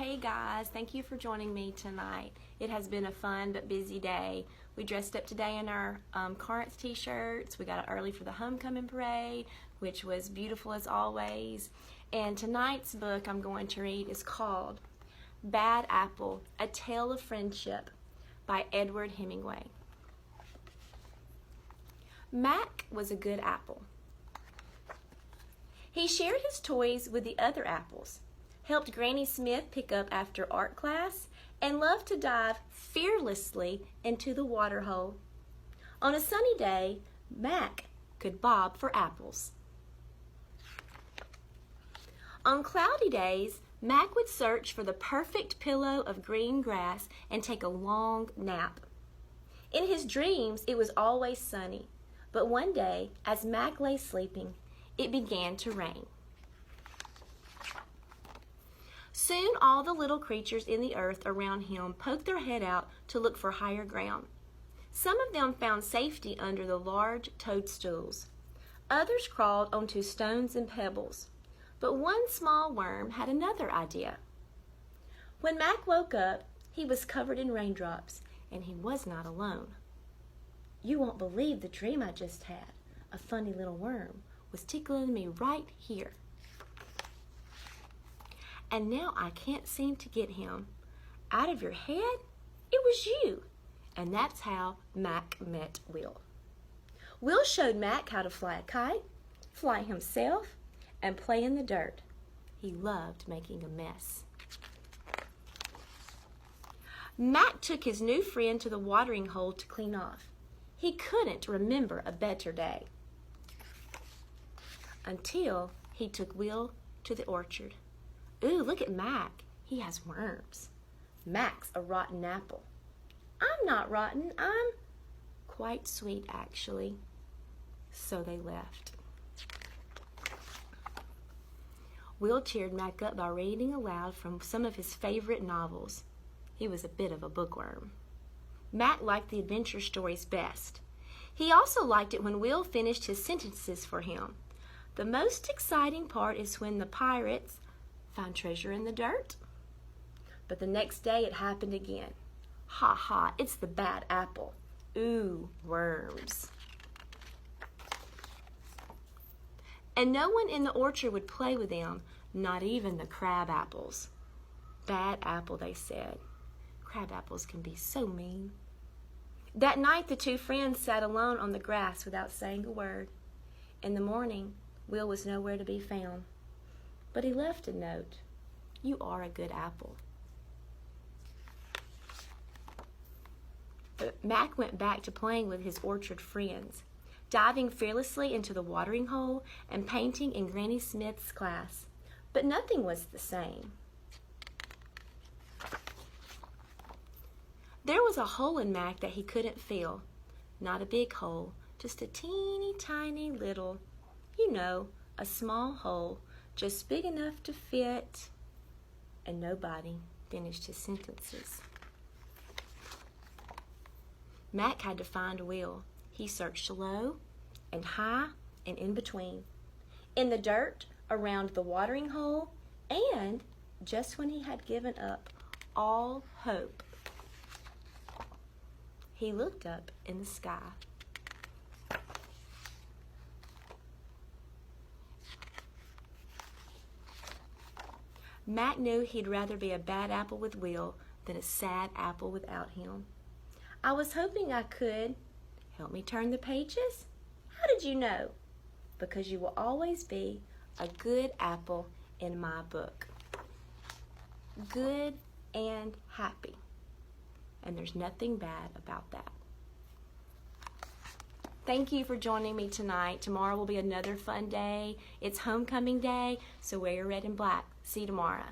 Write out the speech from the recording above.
Hey guys, thank you for joining me tonight. It has been a fun but busy day. We dressed up today in our Corinth t-shirts. We got up early for the homecoming parade, which was beautiful as always. And tonight's book I'm going to read is called Bad Apple, A Tale of Friendship by Edward Hemingway. Mac was a good apple. He shared his toys with the other apples, helped Granny Smith pick up after art class, and loved to dive fearlessly into the water hole. On a sunny day, Mac could bob for apples. On cloudy days, Mac would search for the perfect pillow of green grass and take a long nap. In his dreams, it was always sunny, but one day, as Mac lay sleeping, it began to rain. Soon all the little creatures in the earth around him poked their head out to look for higher ground. Some of them found safety under the large toadstools. Others crawled onto stones and pebbles. But one small worm had another idea. When Mac woke up, he was covered in raindrops, and he was not alone. You won't believe the dream I just had. A funny little worm was tickling me right here. And now I can't seem to get him out of your head. It was you. And that's how Mac met Will. Will showed Mac how to fly a kite, fly himself, and play in the dirt. He loved making a mess. Mac took his new friend to the watering hole to clean off. He couldn't remember a better day until he took Will to the orchard. Ooh, look at Mac. He has worms. Mac's a rotten apple. I'm not rotten. I'm quite sweet, actually. So they left. Will cheered Mac up by reading aloud from some of his favorite novels. He was a bit of a bookworm. Mac liked the adventure stories best. He also liked it when Will finished his sentences for him. The most exciting part is when the pirates found treasure in the dirt. But the next day it happened again. Ha ha, it's the bad apple. Ooh, worms. And no one in the orchard would play with them, not even the crab apples. Bad apple, they said. Crab apples can be so mean. That night the two friends sat alone on the grass without saying a word. In the morning, Will was nowhere to be found. But he left a note. You are a good apple. But Mac went back to playing with his orchard friends, diving fearlessly into the watering hole and painting in Granny Smith's class. But nothing was the same. There was a hole in Mac that he couldn't fill. Not a big hole, just a teeny tiny little, a small hole, just big enough to fit. And nobody finished his sentences. Mac had to find Will. He searched low and high and in between, in the dirt around the watering hole, and just when he had given up all hope, he looked up in the sky. Mac knew he'd rather be a bad apple with Will than a sad apple without him. I was hoping I could. Help me turn the pages? How did you know? Because you will always be a good apple in my book. Good and happy. And there's nothing bad about that. Thank you for joining me tonight. Tomorrow will be another fun day. It's homecoming day, so wear your red and black. See you tomorrow.